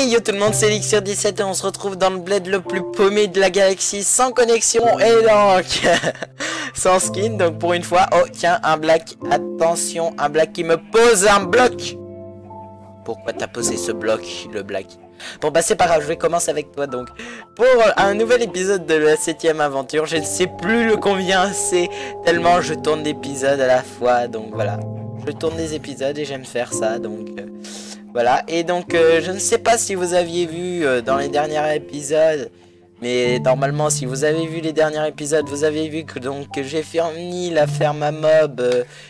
Hey yo tout le monde, c'est Elixir17 et on se retrouve dans le bled le plus paumé de la galaxie, sans connexion et donc sans skin. Donc pour une fois, oh tiens, un black, attention, un black qui me pose un bloc. Pourquoi t'as posé ce bloc, le black? Bon bah c'est pas grave, je vais commencer avec toi donc. Pour un nouvel épisode de la 7ème aventure, je ne sais plus le combien c'est, tellement je tourne d'épisodes à la fois, donc voilà. Je tourne des épisodes et j'aime faire ça, donc... voilà, et donc je ne sais pas si vous aviez vu dans les derniers épisodes, mais normalement si vous avez vu les derniers épisodes, vous avez vu que donc j'ai fini la ferme à mob,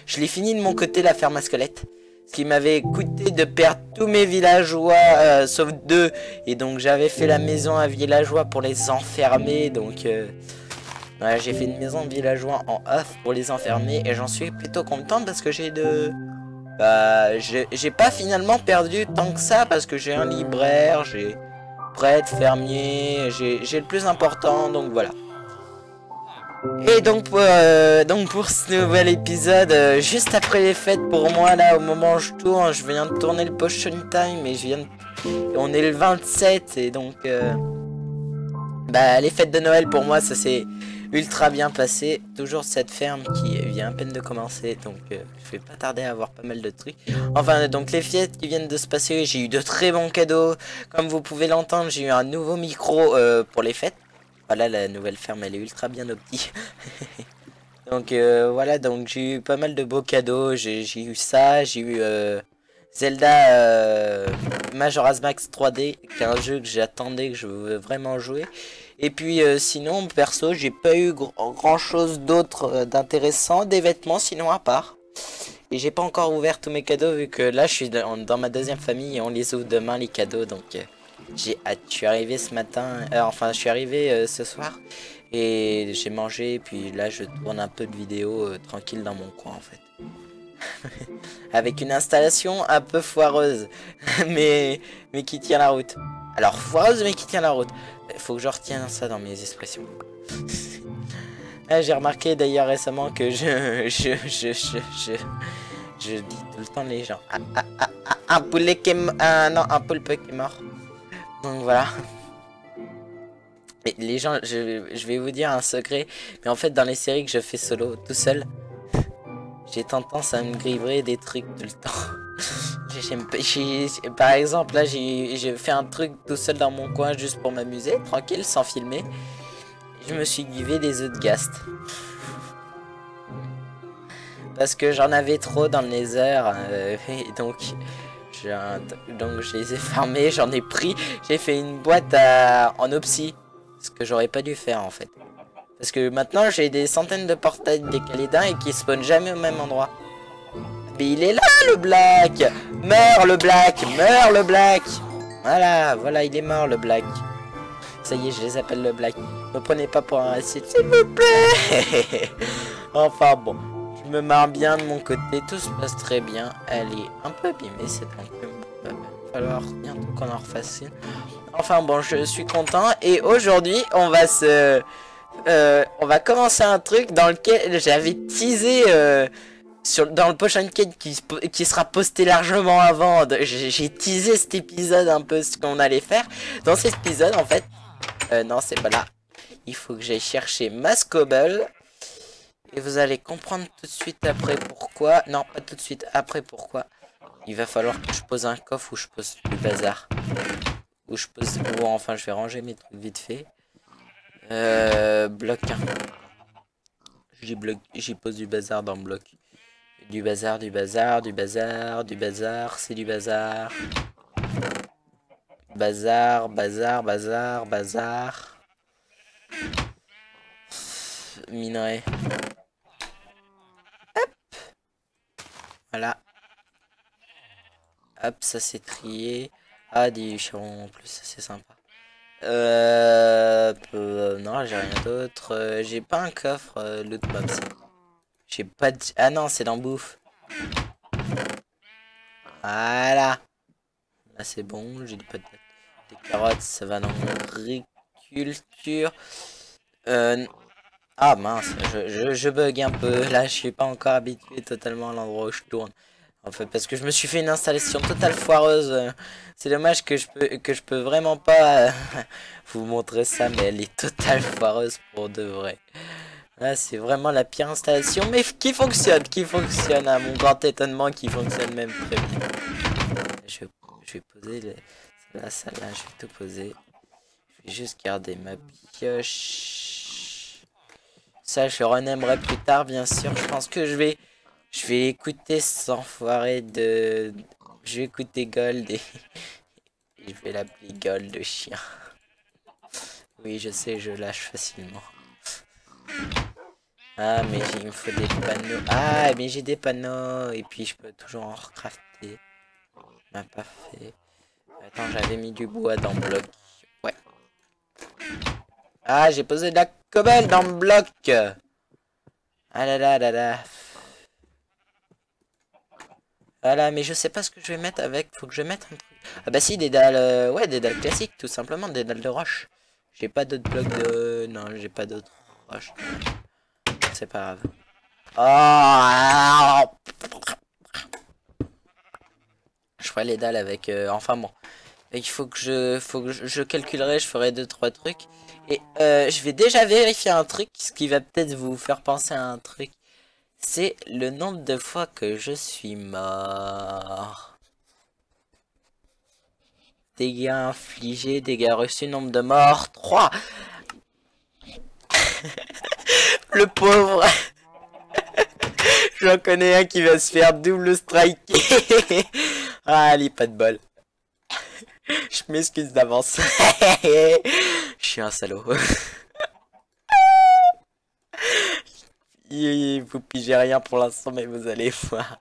je l'ai fini de mon côté la ferme à squelette, ce qui m'avait coûté de perdre tous mes villageois, sauf 2, et donc j'avais fait la maison à villageois pour les enfermer, donc voilà, j'ai fait une maison de villageois en off pour les enfermer, et j'en suis plutôt content parce que j'ai de... bah, j'ai pas finalement perdu tant que ça parce que j'ai un libraire, j'ai prêtre, fermier, j'ai le plus important, donc voilà. Et donc pour ce nouvel épisode, juste après les fêtes pour moi là, au moment où je tourne, je viens de tourner le Potion Time et on est le 27 et donc bah les fêtes de Noël pour moi ça c'est ultra bien passé. Toujours cette ferme qui vient à peine de commencer, donc je vais pas tarder à avoir pas mal de trucs. Enfin donc les fêtes qui viennent de se passer, j'ai eu de très bons cadeaux. Comme vous pouvez l'entendre, j'ai eu un nouveau micro pour les fêtes. Voilà, la nouvelle ferme elle est ultra bien optique. Donc voilà, donc j'ai eu pas mal de beaux cadeaux. J'ai eu ça, j'ai eu Zelda Majora's Mask 3D, qui est un jeu que j'attendais, que je veux vraiment jouer. Et puis sinon, perso, j'ai pas eu grand chose d'autre d'intéressant, des vêtements sinon à part. Et j'ai pas encore ouvert tous mes cadeaux vu que là je suis dans ma deuxième famille et on les ouvre demain les cadeaux, donc j'ai hâte. Je suis arrivé ce matin, enfin je suis arrivé ce soir et j'ai mangé et puis là je tourne un peu de vidéos tranquille dans mon coin en fait. Avec une installation un peu foireuse mais qui tient la route. Alors foireuse mais qui tient la route. Faut que je retienne ça dans mes expressions. Ah, j'ai remarqué d'ailleurs récemment que je dis tout le temps les gens. Un poulet qui est non, un poulpe qui est mort. Donc voilà. Et les gens, je vais vous dire un secret. Mais en fait dans les séries que je fais solo tout seul, j'ai tendance à me gribouiller des trucs tout le temps. Par exemple là j'ai fait un truc tout seul dans mon coin juste pour m'amuser, tranquille, sans filmer. Je me suis givé des œufs de ghast. Parce que j'en avais trop dans le nether. Et donc je les ai farmés, j'en ai pris. J'ai fait une boîte en opsie. Ce que j'aurais pas dû faire en fait. Parce que maintenant j'ai des centaines de portails décalés d'un et qui spawnent jamais au même endroit. Mais il est là le black. Meurs le black. Meurs le black. Voilà, il est mort le black. Ça y est, je les appelle le black. Me prenez pas pour un raciste, s'il vous plaît. Enfin bon, je me marre bien de mon côté, tout se passe très bien. Elle est un peu abîmée cette enclume. Il va falloir bientôt qu'on en refasse une. Enfin bon, je suis content. Et aujourd'hui, on va commencer un truc dans lequel j'avais teasé dans le Potion Cake qui sera posté largement avant. J'ai teasé cet épisode un peu ce qu'on allait faire. Dans cet épisode en fait, non c'est pas là. Il faut que j'aille chercher ma Scobble. Et vous allez comprendre tout de suite après pourquoi. Non, pas tout de suite, après pourquoi. Il va falloir que je pose un coffre où je pose du bazar. Où je pose... Ou enfin, je vais ranger mes trucs vite fait. Bloc 1. J'y pose du bazar dans le bloc. Du bazar, du bazar, du bazar, du bazar. C'est du bazar. Bazar, bazar, bazar, bazar. Minerai. Hop. Voilà. Hop, ça c'est trié. Ah, des charbons en plus, ça c'est sympa. Non, j'ai rien d'autre. J'ai pas un coffre loot box. J'ai pas de... Ah non, c'est dans bouffe. Voilà. Là c'est bon, j'ai des patates. Des carottes, ça va dans l'agriculture. Ah mince, je bug un peu. Là, je suis pas encore habitué totalement à l'endroit où je tourne. En fait, parce que je me suis fait une installation totale foireuse. C'est dommage que je peux vraiment pas vous montrer ça, mais elle est totale foireuse pour de vrai. Là, c'est vraiment la pire installation, mais qui fonctionne à mon grand étonnement, qui fonctionne même très bien. Je vais poser ça là, je vais tout poser. Je vais juste garder ma pioche. Ça, je renaimerai plus tard, bien sûr. Je pense que je vais écouter cet enfoiré de... Je vais écouter Gold et je vais l'appeler Gold de chien. Oui, je sais, je lâche facilement. Ah, mais il me faut des panneaux. Ah, mais j'ai des panneaux. Et puis, je peux toujours en recrafter. On n'a pas fait. Attends, j'avais mis du bois dans le bloc. Ouais. Ah, j'ai posé de la cobble dans le bloc. Ah là là là là. Voilà, mais je sais pas ce que je vais mettre avec. Faut que je mette un truc. Ah bah si, des dalles. Ouais, des dalles classiques, tout simplement. Des dalles de roche. J'ai pas d'autres blocs de... Non, j'ai pas d'autres roches. C'est pas grave. Oh, je ferai les dalles avec... enfin bon. Il faut que je calculerai, je ferai 2-3 trucs. Et je vais déjà vérifier un truc, ce qui va peut-être vous faire penser à un truc. C'est le nombre de fois que je suis mort. Dégâts infligés, dégâts reçus, nombre de morts, 3. Le pauvre. J'en connais un qui va se faire double striker. Ah, allez, pas de bol. Je m'excuse d'avance. Je suis un salaud. Vous pigez rien pour l'instant, mais vous allez voir.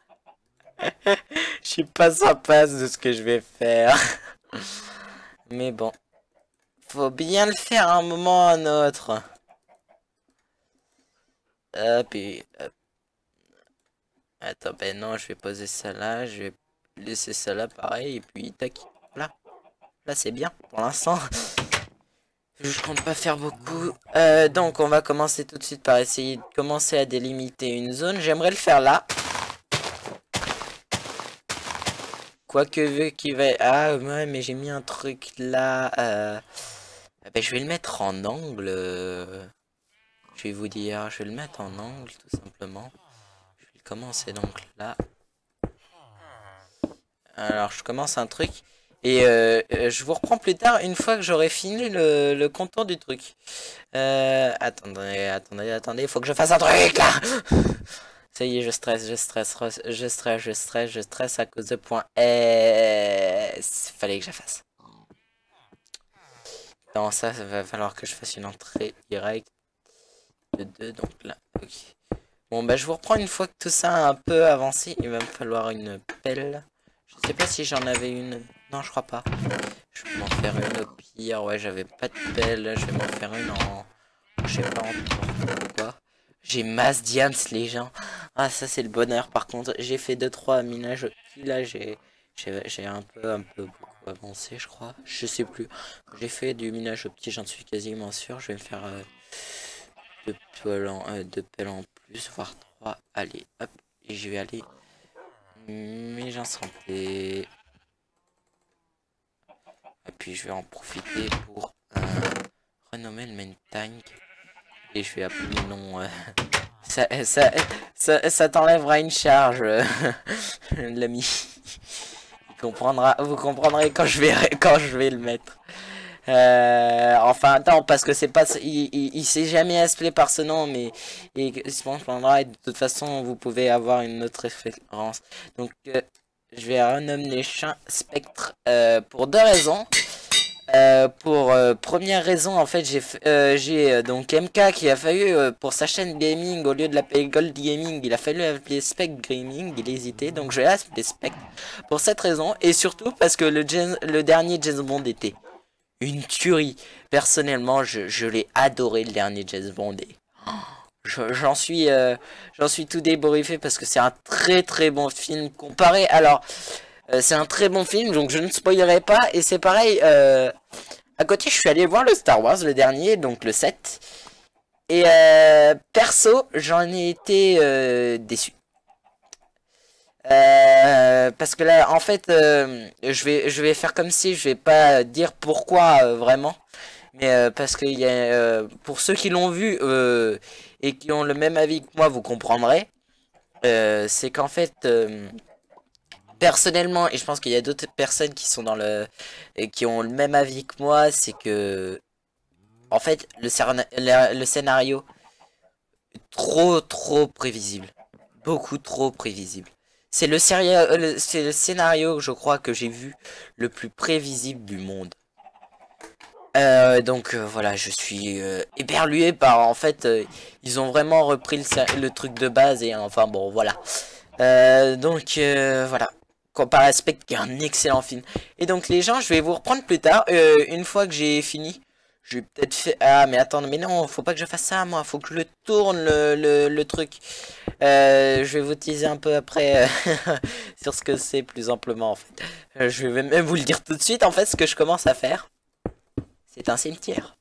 Je suis pas sympa de ce que je vais faire. Mais bon. Faut bien le faire à un moment ou à un autre. Hop et hop. Attends, ben non, je vais poser ça là. Je vais laisser ça là pareil. Et puis tac. Voilà. Là c'est bien pour l'instant. Je compte pas faire beaucoup. Donc on va commencer tout de suite par essayer de commencer à délimiter une zone. J'aimerais le faire là. Quoique vu qu'il va... Ah ouais, mais j'ai mis un truc là. Ben, je vais le mettre en angle. Je vais vous dire, je vais le mettre en angle tout simplement. Je vais commencer donc là. Alors je commence un truc. Et je vous reprends plus tard une fois que j'aurai fini le contour du truc. Attendez, il faut que je fasse un truc là. Ça y est, je stresse à cause de point S. Fallait que je la fasse. Non, ça va falloir que je fasse une entrée directe de 2, donc là, ok. Bon, bah je vous reprends une fois que tout ça a un peu avancé. Il va me falloir une pelle. Je sais pas si j'en avais une. Non, je crois pas. Je vais m'en faire une au pire. Ouais, j'avais pas de pelle. Je vais m'en faire une en... Je sais pas en quoi. J'ai masse diams, les gens. Ah, ça, c'est le bonheur. Par contre, j'ai fait 2-3 minages. Là, j'ai un peu beaucoup avancé, je crois. Je sais plus. J'ai fait du minage au petit, j'en suis quasiment sûr. Je vais me faire deux pelles en plus, voire 3. Allez, hop. Et je vais aller... Mais j'en santé. Et puis je vais en profiter pour renommer le main tank. Et je vais appeler le nom. Ça t'enlèvera une charge, l'ami. Vous comprendrez quand je vais le mettre. Enfin attends, parce que c'est pas, il s'est jamais appelé par ce nom, mais je comprendra, et de toute façon vous pouvez avoir une autre référence. Donc je vais renommer les chiens Spectre pour 2 raisons. Première raison, en fait, j'ai donc MK qui a fallu pour sa chaîne gaming, au lieu de l'appeler Gold Gaming, il a fallu l'appeler Spectre Gaming, il hésitait, donc je vais l'appeler Spectre pour cette raison, et surtout parce que le dernier James Bond était une tuerie. Personnellement, je l'ai adoré, le dernier James Bond, et j'en suis tout débriefé parce que c'est un très bon film comparé. Alors c'est un très bon film, donc je ne spoilerai pas. Et c'est pareil, à côté, je suis allé voir le Star Wars, le dernier, donc le 7. Et perso, j'en ai été déçu. Parce que là, en fait, je vais faire comme si je vais pas dire pourquoi vraiment. Mais parce que pour ceux qui l'ont vu et qui ont le même avis que moi, vous comprendrez. C'est qu'en fait, personnellement, et je pense qu'il y a d'autres personnes qui sont dans et qui ont le même avis que moi, c'est que en fait, le scénario est trop prévisible. Beaucoup trop prévisible. C'est le scénario, je crois, que j'ai vu le plus prévisible du monde. Donc voilà, je suis éberlué par en fait ils ont vraiment repris le truc de base et enfin bon voilà. Donc voilà, Comparé à Spectre qui est un excellent film. Et donc les gens, je vais vous reprendre plus tard une fois que j'ai fini. Je vais peut-être faire... Ah mais attends, mais non, faut pas que je fasse ça moi, faut que je le tourne le truc. Je vais vous teaser un peu après sur ce que c'est plus amplement en fait. Je vais même vous le dire tout de suite en fait ce que je commence à faire. C'est un cimetière.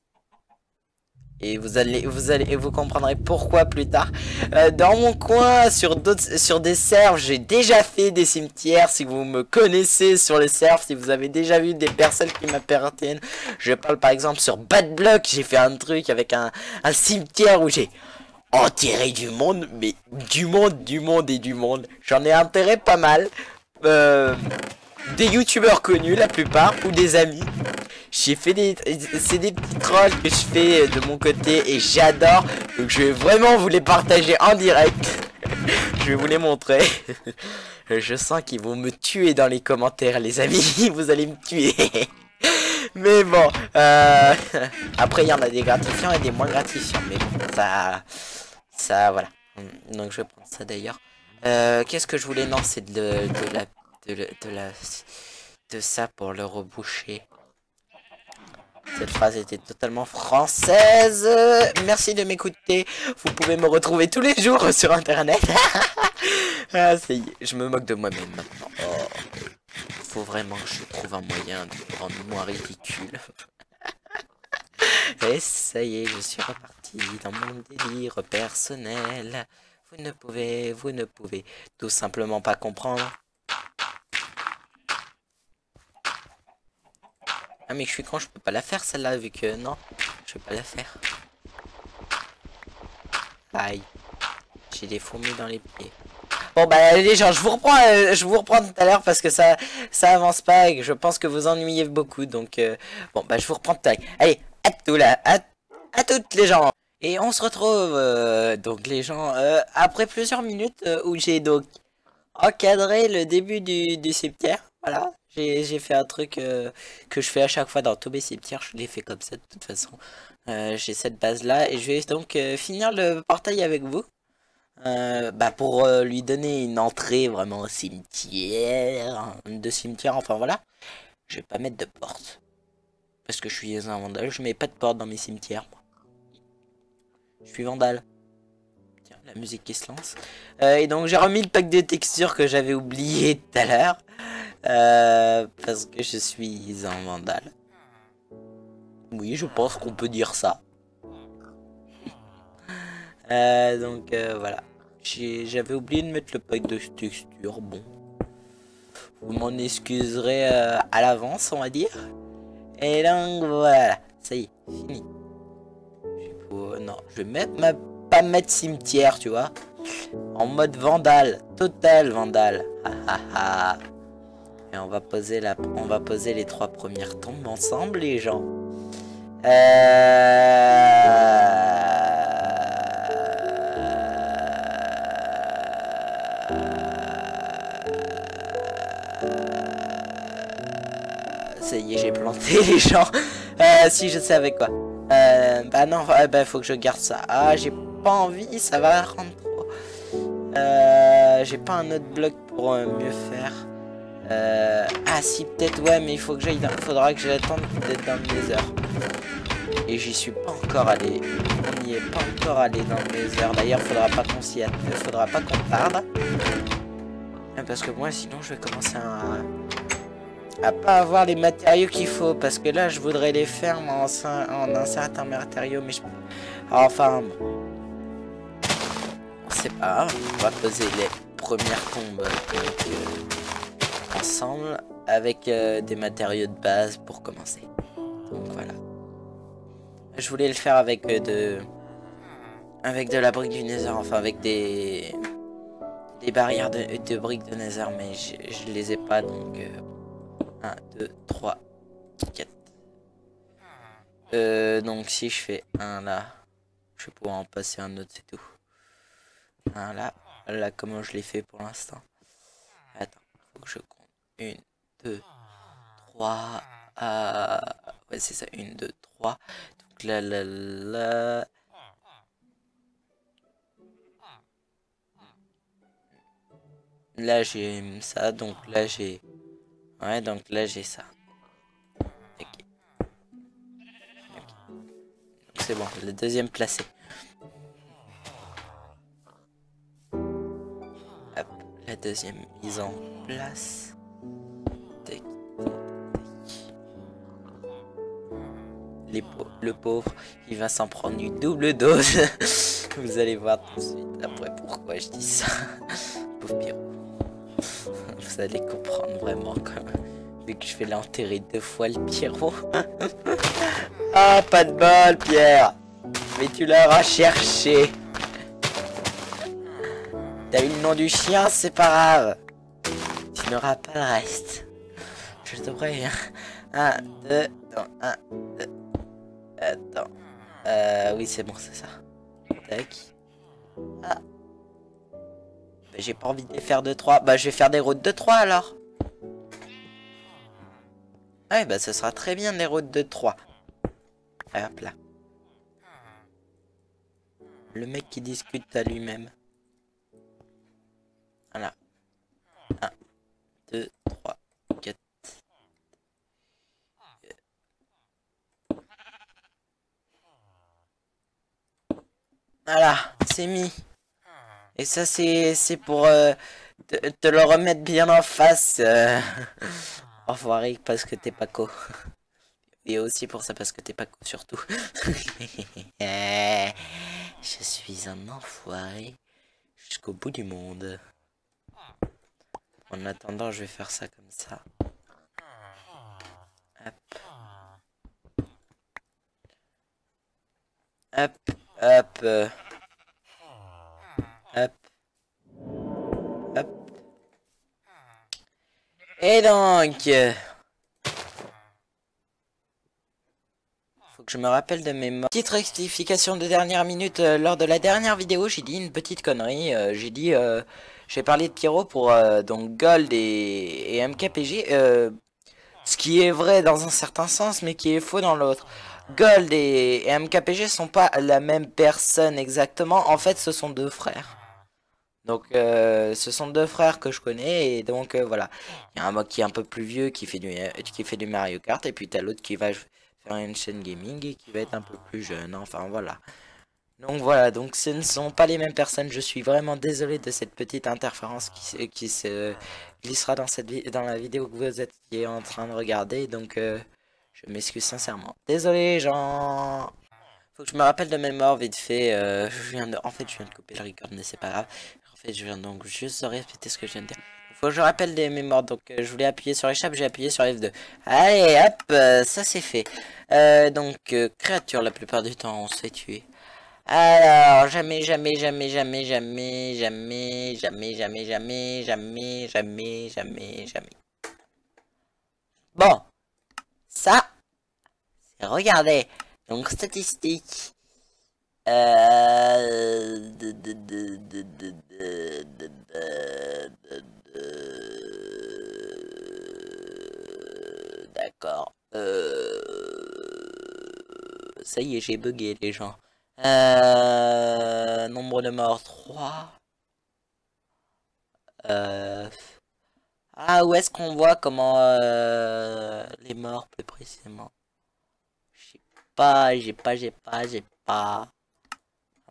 Et vous comprendrez pourquoi plus tard. Dans mon coin, sur des servres, j'ai déjà fait des cimetières. Si vous me connaissez sur les servres, si vous avez déjà vu des personnes qui m'appartiennent, je parle par exemple sur Bad Block, j'ai fait un truc avec un cimetière où j'ai enterré du monde, mais du monde et du monde. J'en ai enterré pas mal. Des youtubeurs connus la plupart, ou des amis. J'ai fait c'est des petits trolls que je fais de mon côté et j'adore. Donc je vais vraiment vous les partager en direct. Je vais vous les montrer. Je sens qu'ils vont me tuer dans les commentaires les amis. Vous allez me tuer. Mais bon. Après il y en a des gratifiants et des moins gratifiants. Mais bon, ça voilà. Donc je vais prendre ça d'ailleurs. Qu'est-ce que je voulais? Non, c'est de ça pour le reboucher. Cette phrase était totalement française. Merci de m'écouter. Vous pouvez me retrouver tous les jours sur internet. Ah, ça y est, je me moque de moi-même maintenant. Oh. Faut vraiment que je trouve un moyen de rendre moi ridicule. Et ça y est, je suis reparti dans mon délire personnel. Vous ne pouvez tout simplement pas comprendre. Ah mais je suis con, je peux pas la faire celle-là vu que non, je vais pas la faire. Aïe, j'ai des fourmis dans les pieds. Bon bah les gens, je vous reprends tout à l'heure parce que ça avance pas et que je pense que vous ennuyez beaucoup donc bon bah je vous reprends tout à l'heure. Allez, à tout là, à toutes les gens. Et on se retrouve donc les gens après plusieurs minutes où j'ai donc encadré le début du cimetière, voilà. J'ai fait un truc que je fais à chaque fois dans tous mes cimetières, je l'ai fait comme ça de toute façon. J'ai cette base là et je vais donc finir le portail avec vous. Bah pour lui donner une entrée vraiment au cimetière, de cimetière, enfin voilà. Je vais pas mettre de porte. Parce que je suis un vandale, je mets pas de porte dans mes cimetières. Moi. Je suis vandale. Tiens, la musique qui se lance. Et donc j'ai remis le pack de textures que j'avais oublié tout à l'heure. Parce que je suis un vandale. Oui, je pense qu'on peut dire ça. Donc voilà. J'avais oublié de mettre le pack de texture. Bon. Vous m'en excuserez à l'avance, on va dire. Et donc voilà. Ça y est, fini. Non, je vais même pas mettre cimetière, tu vois. En mode vandale. Total vandale. Et on va poser les 3 premières tombes ensemble, les gens. Ça y est, j'ai planté les gens. Si je sais avec quoi. Bah non, bah faut que je garde ça. Ah, j'ai pas envie, ça va rendre trop. J'ai pas un autre bloc pour mieux faire. Ah si, peut-être, ouais, mais il faut que j'aille faudra que j'attende peut-être dans mes heures. Et j'y suis pas encore allé. On n'y est pas encore allé dans mes heures. D'ailleurs, faudra pas qu'on tarde. Parce que moi, sinon, je vais commencer à pas avoir les matériaux qu'il faut. Parce que là, je voudrais les faire en un certain matériau. Mais je... Enfin, bon. C'est pas grave. On va poser les première tombe donc, ensemble avec des matériaux de base pour commencer. Donc voilà. Je voulais le faire avec de la brique du Nether, enfin avec des barrières de briques de Nether, mais je les ai pas, donc 1, 2, 3, 4. Donc si je fais un là, je vais pouvoir en passer un autre, c'est tout. Un là, là comment je l'ai fait pour l'instant. Attends, faut que je compte. 1, 2, 3, ouais c'est ça, 1, 2, 3. Donc là, là, là. Là j'ai ça, donc là j'ai... Ouais, donc là j'ai ça. Ok. Donc c'est bon, le deuxième placé. Hop, la deuxième mise en place. Tac, tac, tac. Le pauvre, il va s'en prendre une double dose. Vous allez voir tout de suite après pourquoi je dis ça. Pauvre Pierrot. Vous allez comprendre vraiment quand même. Vu que je vais l'enterrer 2 fois le Pierrot. Ah, pas de bol, Pierre. Mais tu l'auras cherché. T'as eu le nom du chien, c'est pas grave. Tu n'auras pas le reste. Je te préviens. 1, 2, attends, 1, 2. Attends. Oui, c'est bon, c'est ça. Tac. Ah. Bah, j'ai pas envie de les faire de 3. Bah, je vais faire des routes de 3 alors. Ouais, bah, ce sera très bien des routes de 3. Hop là. Le mec qui discute à lui-même. Voilà. 1, 2, 3, 4. Voilà, c'est mis. Et ça, c'est pour te le remettre bien en face. Enfoiré, parce que t'es pas co. Et aussi pour ça, parce que t'es pas co, surtout. Je suis un enfoiré jusqu'au bout du monde. En attendant, je vais faire ça comme ça. Hop. Hop, hop. Hop. Hop. Et donc... faut que je me rappelle de mes morts. Petite rectification de dernière minute. Lors de la dernière vidéo, j'ai dit une petite connerie. J'ai dit... j'ai parlé de Pierrot pour donc Gold et MKPG. Ce qui est vrai dans un certain sens, mais qui est faux dans l'autre. Gold et MKPG sont pas la même personne exactement. En fait, ce sont 2 frères. Donc, ce sont 2 frères que je connais. Et donc, voilà. Il y a un mec qui est un peu plus vieux, qui fait du Mario Kart. Et puis, t'as l'autre qui va faire une chaîne gaming et qui va être un peu plus jeune. Enfin, voilà. Donc, voilà. Donc, ce ne sont pas les mêmes personnes. Je suis vraiment désolé de cette petite interférence qui se glissera dans la vidéo que vous êtes en train de regarder. Donc, je m'excuse sincèrement. Désolé, gens. Faut que je me rappelle de mes morts vite fait. En fait, je viens de couper le record, mais c'est pas grave. En fait, je viens donc juste de répéter ce que je viens de dire. Faut que je rappelle des mémoires. Donc, je voulais appuyer sur échappe, j'ai appuyé sur F2. Allez, hop, ça c'est fait. Donc, créature, la plupart du temps, on se fait tuer. Alors, jamais, jamais, jamais, jamais, jamais, jamais, jamais, jamais, jamais, jamais, jamais, jamais, jamais. Bon, ça, c'est regardez. Donc, statistiques. D'accord. Ça y est, j'ai bugué les gens. Nombre de morts 3. Ah, où est-ce qu'on voit comment les morts plus précisément? J'ai pas.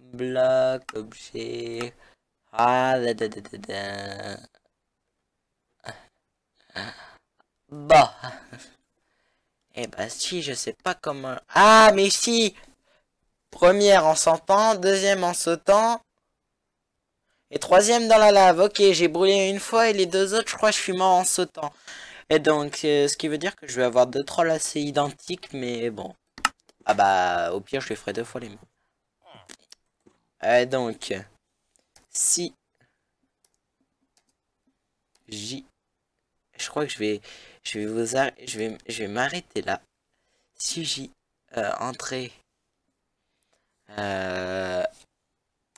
Bloc, objet. Ah, Bon. Eh bah si, je sais pas comment... Ah, mais si! Première en sautant, deuxième en sautant. Et troisième dans la lave. Ok, j'ai brûlé une fois et les deux autres, je crois que je suis mort en sautant. Et donc, ce qui veut dire que je vais avoir deux trolls assez identiques, mais bon. Ah bah, au pire, je les ferai deux fois les mêmes. Donc, si J... Je crois que je vais m'arrêter là. Si J... entrée...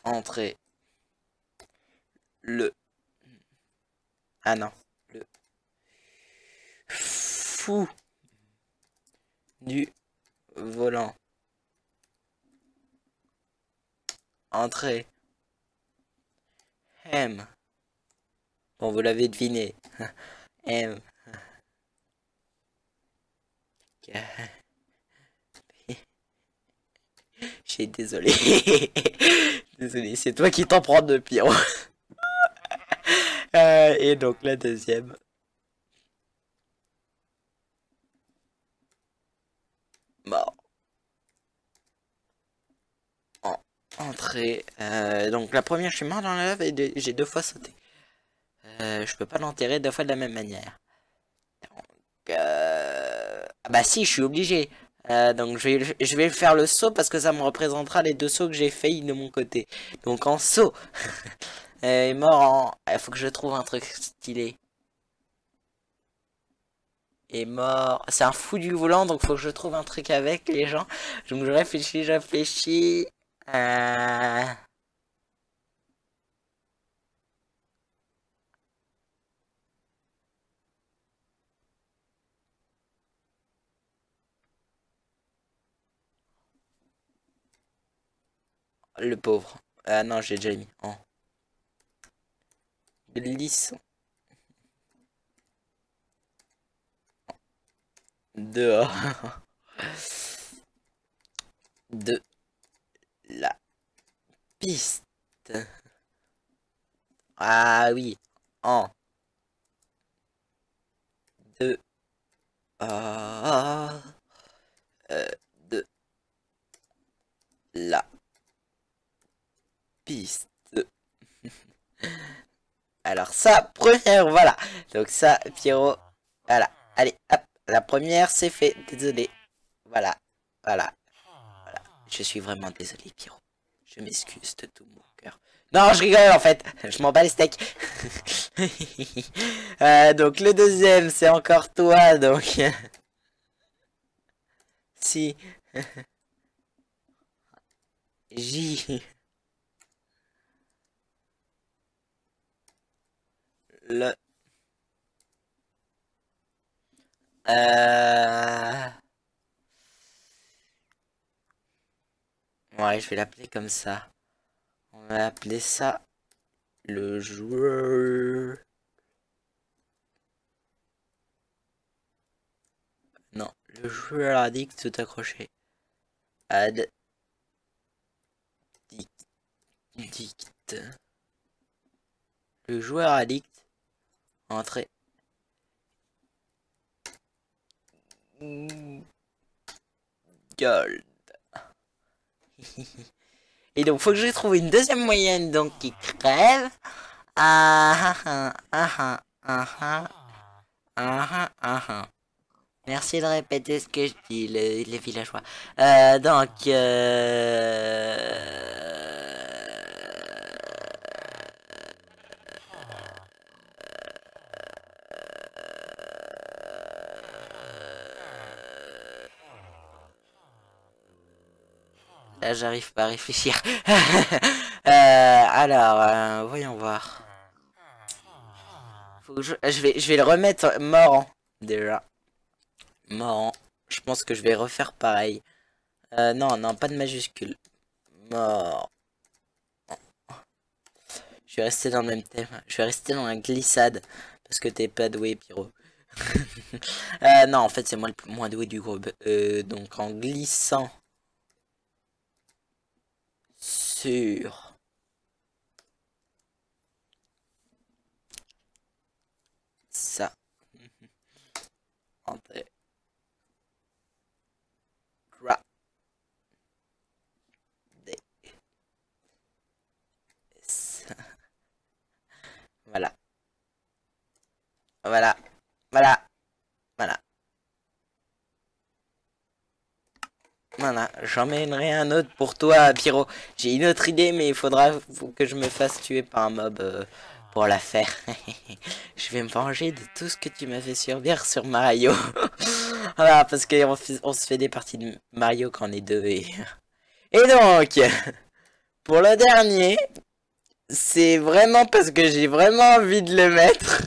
entrée... Le... Ah non. Le... Fou... Du... Volant. Entrée. M. Bon, vous l'avez deviné. M. J'ai désolé. Désolé, c'est toi qui t'en prends de pire. Et donc la deuxième. Mort. Entrée. Donc la première, je suis mort dans la lave et j'ai deux fois sauté. Je peux pas l'enterrer deux fois de la même manière. Donc, ah bah si, je suis obligé. Donc je vais faire le saut parce que ça me représentera les deux sauts que j'ai fait de mon côté. Donc en saut. Et mort en... Il faut que je trouve un truc stylé. Et mort... C'est un fou du volant, donc faut que je trouve un truc avec les gens. Donc je réfléchis, je réfléchis. Le pauvre. Ah non, j'ai déjà mis. En glissant. Dehors. De la piste. Ah oui. En. De. Ah. De la piste. Alors ça, première, voilà. Donc ça, Pierrot. Voilà. Allez, hop. La première, c'est fait. Désolé. Voilà. Voilà. Voilà. Je suis vraiment désolé, Pierrot. Je m'excuse de tout mon cœur. Non, je rigole en fait. Je m'en bats les steaks. Donc le deuxième, c'est encore toi. Donc si J le ouais, je vais l'appeler comme ça. On va appeler ça le joueur. Non, le joueur addict tout accroché. Addict. Le joueur addict. Entrée. Gold. Et donc, faut que je trouve une deuxième moyenne donc qui crève. Ah ah ah ah ah ah ah ah ah. Merci de répéter ce que je dis, les villageois. Donc, là, j'arrive pas à réfléchir. Alors, voyons voir. Faut que je vais le remettre mort, hein, déjà. Mort. Je pense que je vais refaire pareil. Non, non, pas de majuscule. Mort. Je vais rester dans le même thème. Je vais rester dans la glissade. Parce que t'es pas doué, Pyro. Non, en fait, c'est moi le plus moins doué du groupe. Donc, en glissant sur ça. Entrée. Drop. Des. Voilà. Voilà. Voilà. Voilà. J'emmènerai un autre pour toi, Pyro. J'ai une autre idée, mais il faudra que je me fasse tuer par un mob pour la faire. Je vais me venger de tout ce que tu m'as fait subir sur Mario. Voilà, parce qu'on se fait des parties de Mario quand on est deux. Et donc, pour le dernier, c'est vraiment parce que j'ai vraiment envie de le mettre.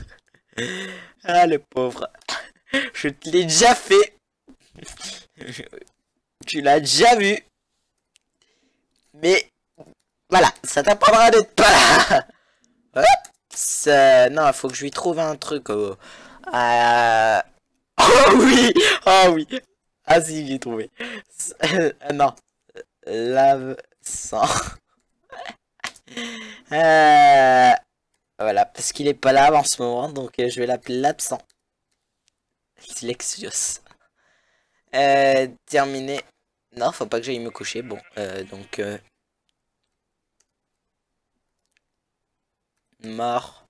Ah, le pauvre. Je te l'ai déjà fait. Tu l'as déjà vu. Mais, voilà, ça t'apprendra d'être pas là. Hop, non, il faut que je lui trouve un truc. Oh oui, oh oui. Ah si, j'ai trouvé. Non, lave sang. Voilà, parce qu'il est pas là en ce moment, donc je vais l'appeler l'absent. Silexios. Terminé. Non, faut pas que j'aille me coucher. Bon, donc... mort.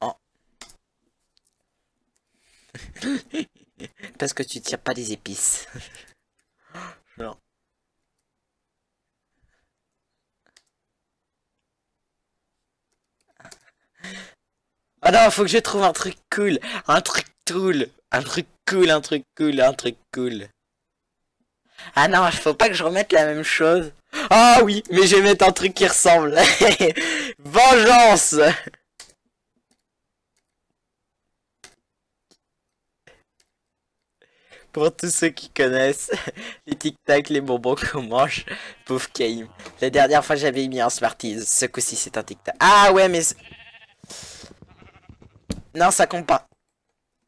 Oh. Parce que tu tires pas des épices. Non. Ah non, faut que je trouve un truc cool. Un truc cool. Un truc cool, un truc cool, un truc cool. Ah non, faut pas que je remette la même chose. Ah oui, mais je vais mettre un truc qui ressemble. Vengeance. Pour tous ceux qui connaissent les tic-tac, les bonbons qu'on mange, pauvre Kaïm. La dernière fois j'avais mis un Smarties, ce coup-ci c'est un tic-tac. Ah ouais mais... Non ça compte pas.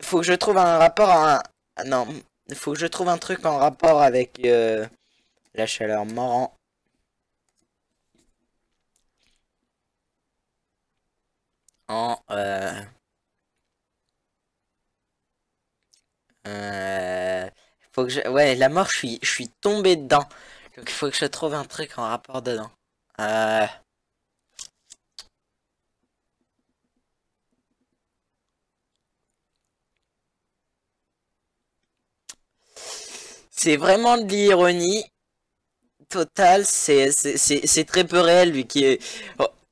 Faut que je trouve un rapport à... Non, faut que je trouve un truc en rapport avec la chaleur mort. Faut que je... Ouais, la mort, je suis tombé dedans. Donc il faut que je trouve un truc en rapport dedans. C'est vraiment de l'ironie totale. C'est très peu réel vu qu'il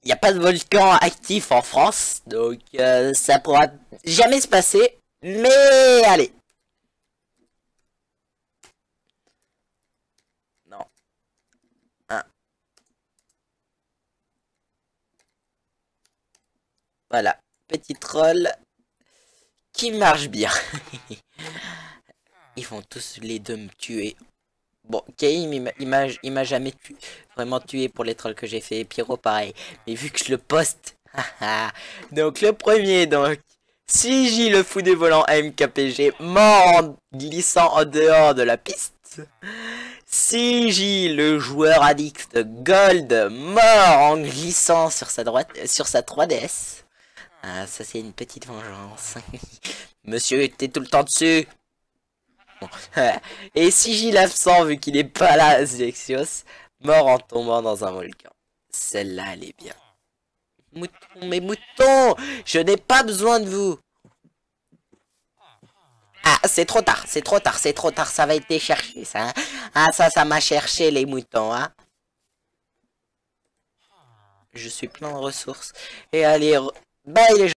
n'y a pas de volcan actif en France. Donc ça pourra jamais se passer. Mais allez. Non. Hein. Voilà. Petit troll qui marche bien. Ils vont tous les deux me tuer. Bon, Kaim, il m'a jamais vraiment tué pour les trolls que j'ai fait. Pyro, pareil. Mais vu que je le poste. Donc, le premier, donc. CJ, le fou des volants AMKPG, mort en glissant en dehors de la piste. CJ, le joueur addict Gold, mort en glissant sur sa droite, sur sa 3DS. Ah, ça c'est une petite vengeance. Monsieur était tout le temps dessus. Bon. Et CJ l'absent, vu qu'il est pas là, Zexios, mort en tombant dans un volcan. Celle-là, elle est bien. Moutons, mes moutons, je n'ai pas besoin de vous. Ah, c'est trop tard, c'est trop tard, c'est trop tard, ça va être cherché, ça. Hein. Ah, ça m'a cherché, les moutons, hein. Je suis plein de ressources. Et allez, bye les gens.